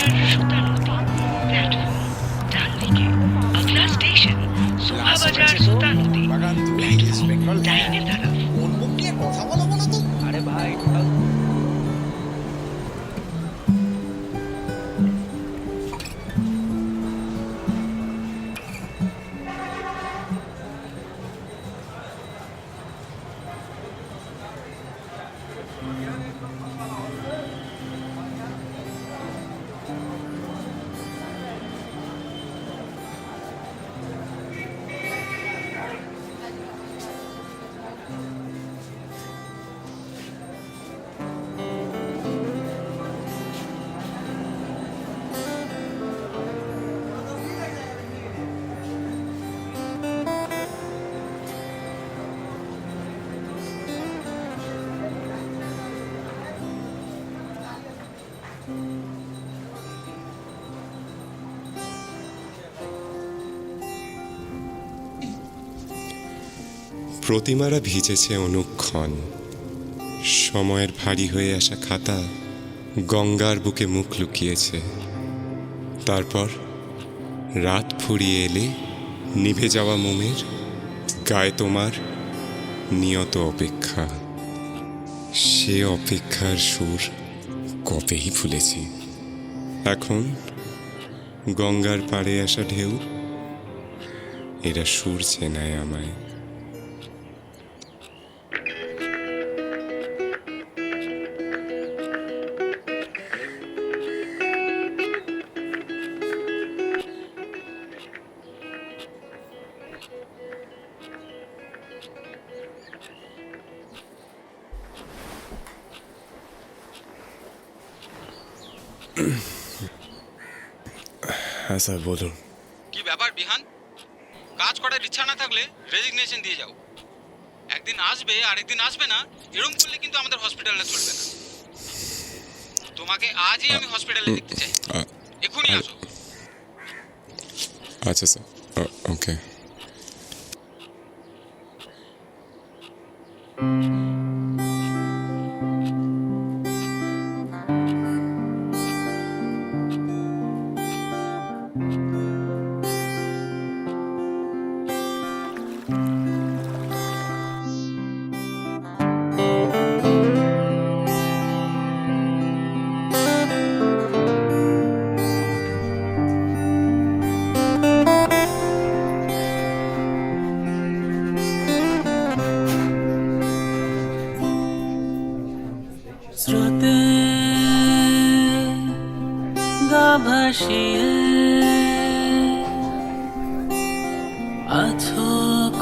बाजार सुतानुती प्लेटफॉर्म डानदिके अगला स्टेशन सोहा बाजार सुतानुती प्लेटफॉर्म डाइने तरफ কোন মুখ নিয়ে কথা বলো বলো তো? আরে ভাই প্রতিমারা ভিজেছে অনুক্ষণ, সময়ের ভারী হয়ে আসা খাতা গঙ্গার বুকে মুখ লুকিয়েছে। তারপর রাত ফুরিয়ে এলে নিভে যাওয়া মোমের গায়ে তোমার নিয়ত অপেক্ষা। সে অপেক্ষার সুর কবেই ভুলেছি। এখন গঙ্গার পাড়ে আসা ঢেউ এরা সুর চেনায় আমায়। হ্যাঁ স্যার বলুন। কি ব্যাপার বিহান, কাজ করার ইচ্ছা না থাকলে রেজিগনেশন দিয়ে যাও। একদিন আসবে আরেকদিন আসবে না, এরকম করলে কিন্তু আমাদের হসপিটালটা চলবে না। তোমাকে আজই আমি হসপিটালে দেখতে চাই, এখনই আসো। আচ্ছা স্যার, ওকে। স্রোতে গা ভাসিয়ে আছো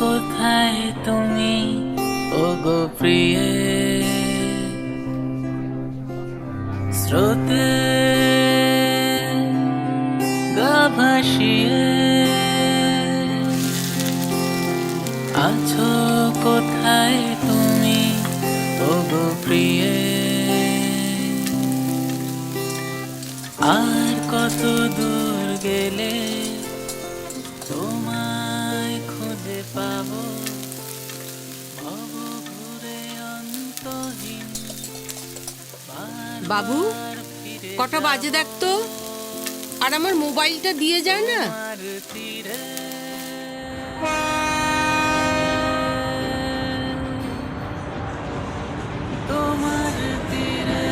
কোথায় তুমি ওগো প্রিয়ে। স্রোতে গা ভাসিয়ে আছো কোথায় তুমি ওগো প্রিয়ে। আর কত দূর গেলে তোমায় খুঁজে পাবো, ভব ঘুরে অন্তহীন। বাবু, কটা বাজে দেখতো, আর আমার মোবাইলটা দিয়ে যায় না। তোমার তীরে তোমার তীরে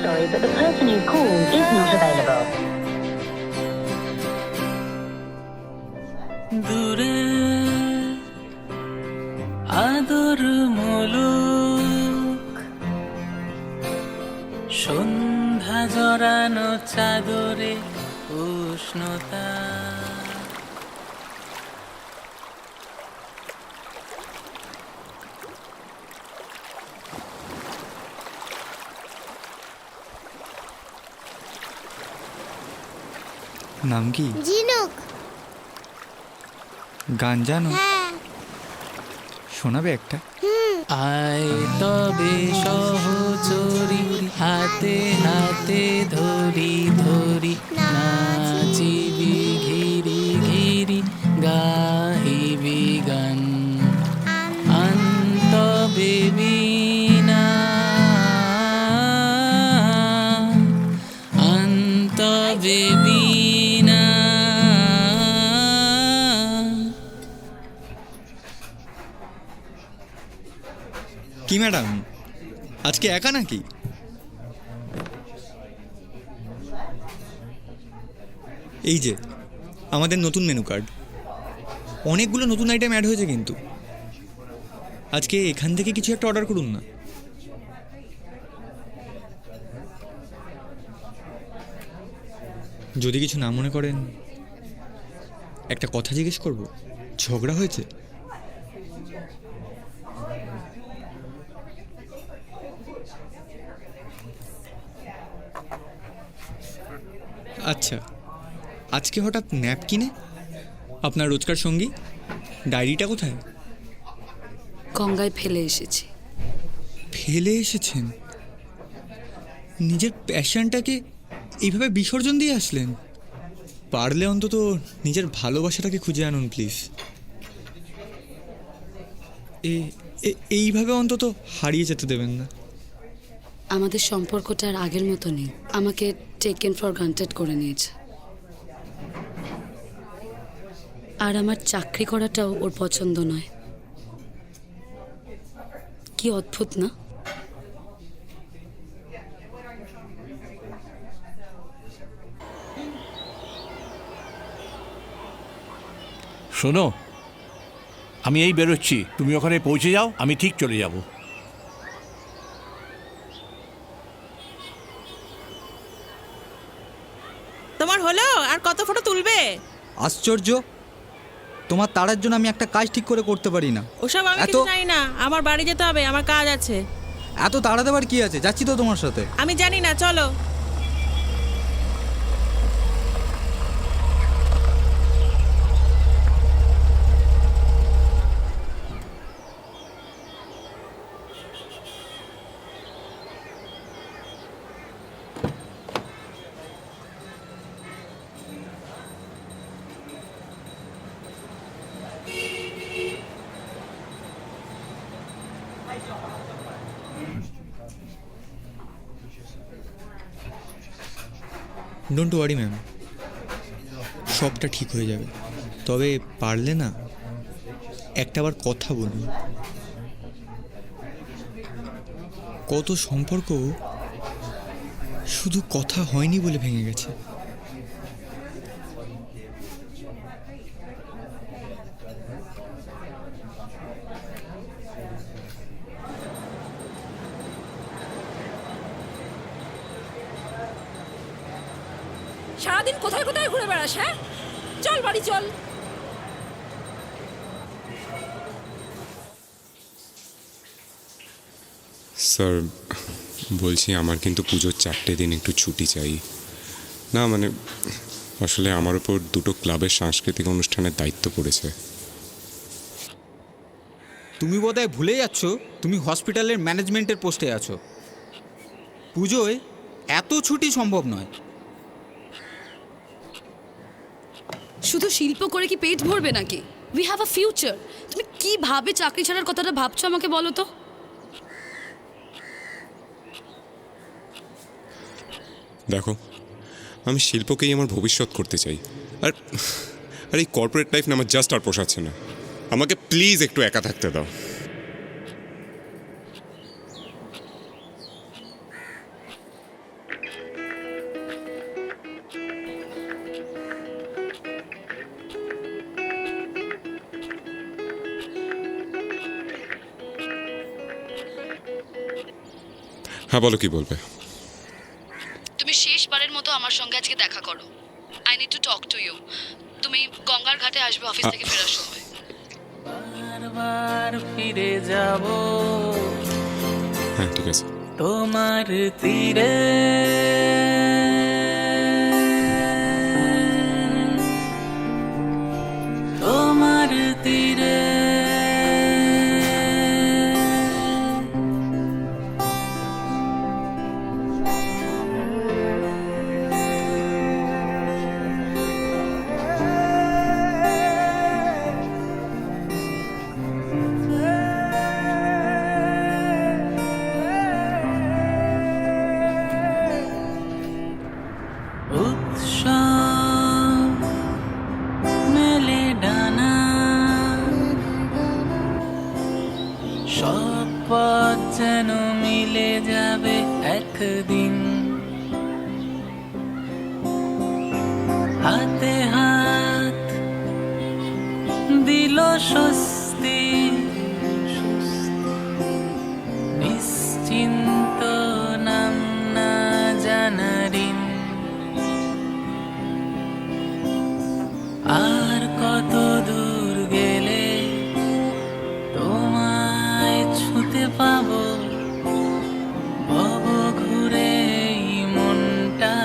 Sorry, but the person you called is not available. দূরে আদর মুলুক, সন্ধ্যা জড়ানো চাদরে উষ্ণতা। নাম কি? ঝিনুক। গান জানো? হ্যাঁ। শোনাবে একটা? আয় তবে সহচরি হাতে হাতে ধরি ধরি নাচিবি ঘিরি ঘিরি গাহিবি গান অন্ত বিবিনা অন্ত বিবিনা। কি ম্যাডাম, আজকে একা নাকি? এই যে আমাদের নতুন মেনু কার্ড, অনেকগুলো নতুন আইটেম অ্যাড হয়েছে, কিন্তু আজকে এখান থেকে কিছু একটা অর্ডার করুন না। যদি কিছু না মনে করেন, একটা কথা জিজ্ঞেস করব, ঝগড়া হয়েছে? আচ্ছা, আজকে হঠাৎ ন্যাপকিনে আপনার রোজকার সঙ্গী ডায়েরিটা কোথায়? গঙ্গায় ফেলে এসেছি। ফেলে এসেছেন? নিজের প্যাশনটাকে এইভাবে বিসর্জন দিয়ে আসলেন? পারলে অন্তত নিজের ভালোবাসাটাকে খুঁজে আনুন প্লিজ। এইভাবে অন্তত হারিয়ে যেতে দেবেন না। আমাদের সম্পর্কটা আর আগের মতো নেই। আমাকে টেকেন ফর গ্রান্টেড করে নিয়েছে। আর আমার চাকরি করাটাও ওর পছন্দ নয়। কি অদ্ভুত না? শোনো, আমি এই বেরোচ্ছি, তুমি ওখানে পৌঁছে যাও, আমি ঠিক চলে যাব। তোমার হলো? আর কত ফটো তুলবে? আশ্চর্য, তোমার তাড়ার জন্য আমি একটা কাজ ঠিক করে করতে পারি না। ওসব আমি কিছু জানি না, আমার বাড়ি যেতে হবে, আমার কাজ আছে। এত তাড়া দেওয়ার কি আছে? যাচ্ছি তো তোমার সাথে। আমি জানি না, চলো। ডোন্ট ওয়ারি ম্যাম, সবটা ঠিক হয়ে যাবে। তবে পারলে না একটাবার কথা বলুন। কত সম্পর্ক শুধু কথা হয়নি বলে ভেঙে গেছে। সারাদিন কোথায় কোথায় ঘুরে বেড়াস? হ্যাঁ, চল বাড়ি চল। স্যার বলছি, আমার কিন্তু পুজোর 4টে দিন একটু ছুটি চাই। না মানে আসলে আমার উপর 2টো ক্লাবের সাংস্কৃতিক অনুষ্ঠানের দায়িত্ব পড়েছে। তুমি বোধহয় ভুলে যাচ্ছ তুমি হসপিটালের ম্যানেজমেন্টের পোস্টে আছো। পুজোয় এত ছুটি সম্ভব নয়। শুধু শিল্প করে কি পেট ভরবে নাকি? We have a future. তুমি কিভাবে চাকরি ছাড়ার কথাটা ভাবছো আমাকে বলো তো? দেখো, আমি শিল্পকেই আমার ভবিষ্যৎ করতে চাই। আর আর এই কর্পোরেট লাইফ না আমার জাস্ট আর পোষাচ্ছে না। আমাকে প্লিজ একটু একা থাকতে দাও। হ্যাঁ বলো, কি বলবে? তুমি শেষবারের মতো আমার সঙ্গে আজকে দেখা করো। I need to talk to you. তুমি গঙ্গার ঘাটে আসবে অফিস থেকে ফেরার সময়। বারবার ফিরে যাব হ্যাঁ ঠিক আছে। তোমার তীরে, তোমার তীরে। স্বস্তি নিশ্চিন্ত নাম না জানারিন আর কত দূর গেলে তোমায় ছুতে পাবো ভব ঘুরে এই মনটা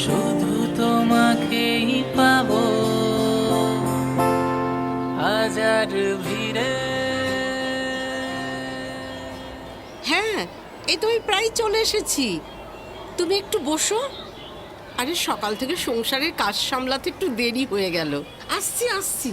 শুধু তোমাকেই পাবো হাজার ভিড়ে। হ্যাঁ, এই তো আমি প্রায় চলে এসেছি। তুমি একটু বসো। আরে সকাল থেকে সংসারের কাজ সামলাতে একটু দেরি হয়ে গেল। আসছি আসছি।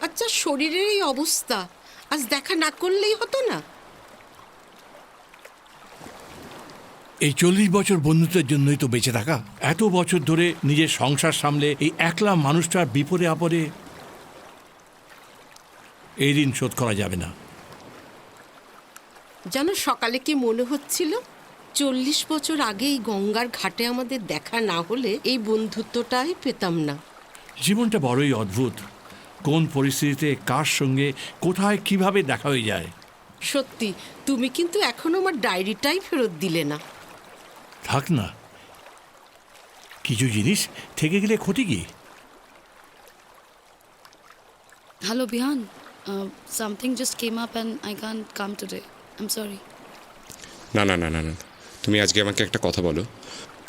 আচ্ছা, শরীরের এই অবস্থা আজ দেখা না করলেই হতো না? এই 40 বছর বন্ধুত্বের জন্যই তো বেঁচে থাকা। এত বছর ধরে নিজের সংসার সামলে এই একলা মানুষটার বিপদে আপদে এই ঋণ শোধ করা যাবে না। যেন সকালে কি মনে হচ্ছিল, 40 বছর আগে এই গঙ্গার ঘাটে আমাদের দেখা না হলে এই বন্ধুত্বটাই পেতাম না। জীবনটা বড়ই অদ্ভুত, কোন পরিস্থিতিতে কার সঙ্গে কোথায় কিভাবে দেখা হয়ে যায়। সত্যি, তুমি কিন্তু এখনো আমার ডায়েরিটাই ফেরত দিলে না। থাক না, কিছু জিনিস থেকে গেলে ক্ষতি কি? Hello Bihan, something just came up and I can't come today. I'm sorry. না না না না না, তুমি আজকে আমাকে একটা কথা বলো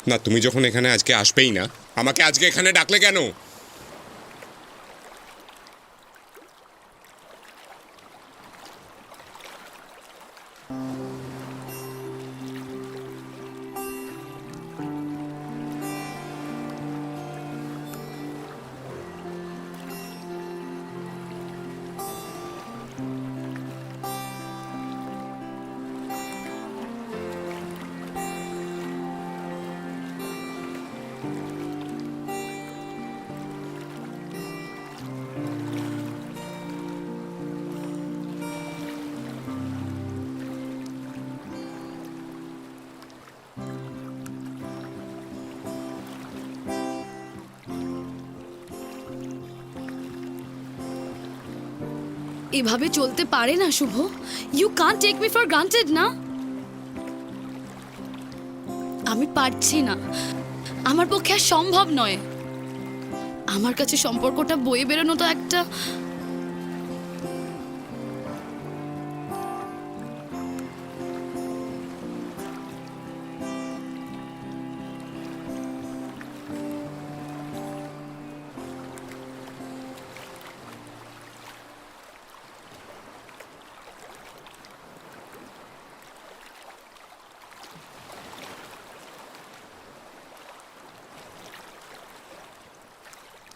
না। তুমি যখন এখানে আজকে আসবেই না, আমাকে আজকে এখানে ডাকলে কেন? এভাবে চলতে পারে না Shubho. You can't take me for granted না। আমি পারছি না, আমার পক্ষে আর সম্ভব নয়। আমার কাছে সম্পর্কটা বয়ে বেরোনো তো একটা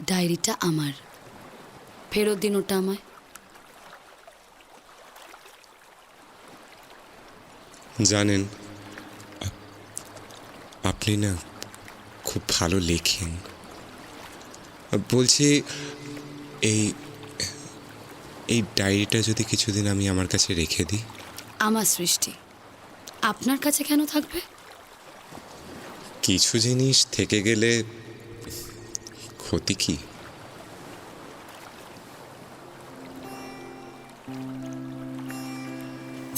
ডায়েরিটা আমার, ফেরত দিন ওটা আমায়। জানেন, আপনি না খুব ভালো লেখেন। বলছি, এই ডায়েরিটা যদি কিছুদিন আমি আমার কাছে রেখে দিই। আমার সৃষ্টি, আপনার কাছে কেন থাকবে? কিছু জিনিস থেকে গেলে ক্ষতি কি?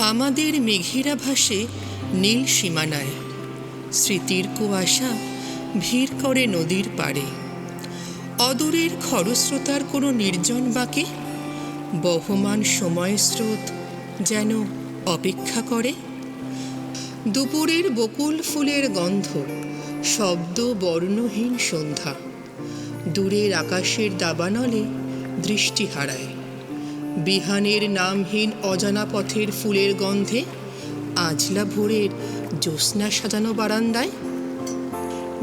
আমাদের মেঘেরা ভাসে নীল সীমানায়, স্মৃতির কুয়াশা ভিড় করে নদীর পাড়ে। অদূরের খরস্রোতার কোনো নির্জন বাঁকে বহমান সময় স্রোত যেন অপেক্ষা করে। দুপুরের বকুল ফুলের গন্ধ, শব্দ বর্ণহীন সন্ধ্যা, দূরের আকাশের দাবানলে দৃষ্টি হারায়। বিহানের নামহীন অজানা পথের ফুলের গন্ধে আজলা ভোরের জ্যোৎস্না সাজানো বারান্দায়।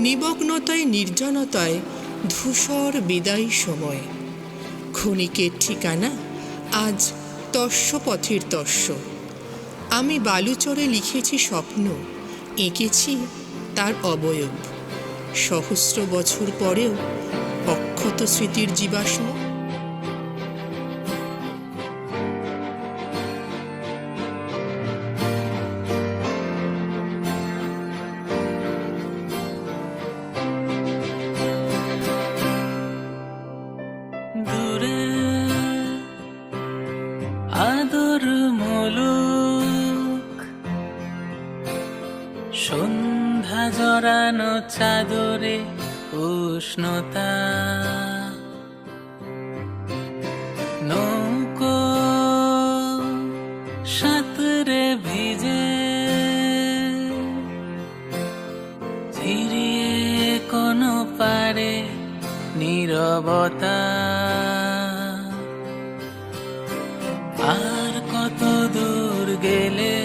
নিমগ্নতায় নির্জনতায় ধূসর বিদায়ী সময়, ক্ষণিকের ঠিকানা আজ তস্য পথের তস্য। আমি বালুচরে লিখেছি স্বপ্ন, এঁকেছি তার অবয়ব। সহস্র বছর পরেও অক্ষত স্মৃতির জীবাশ্ম। দূরে আদর মুলুক, সন্ধ্যা জড়ানো চাদরে উষ্ণতা, নৌকো সাঁতরে ভিজে, চিরিয়ে কোনো পারে নীরবতা। আর কত দূর গেলে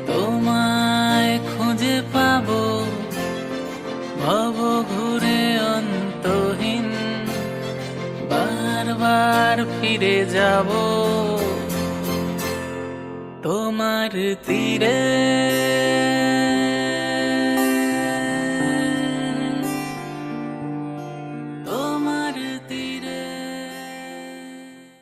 তোমায় খুঁজে পাবো, ভব ঘুরে অন্তহীন বারবার ফিরে যাব তোমার তীরে।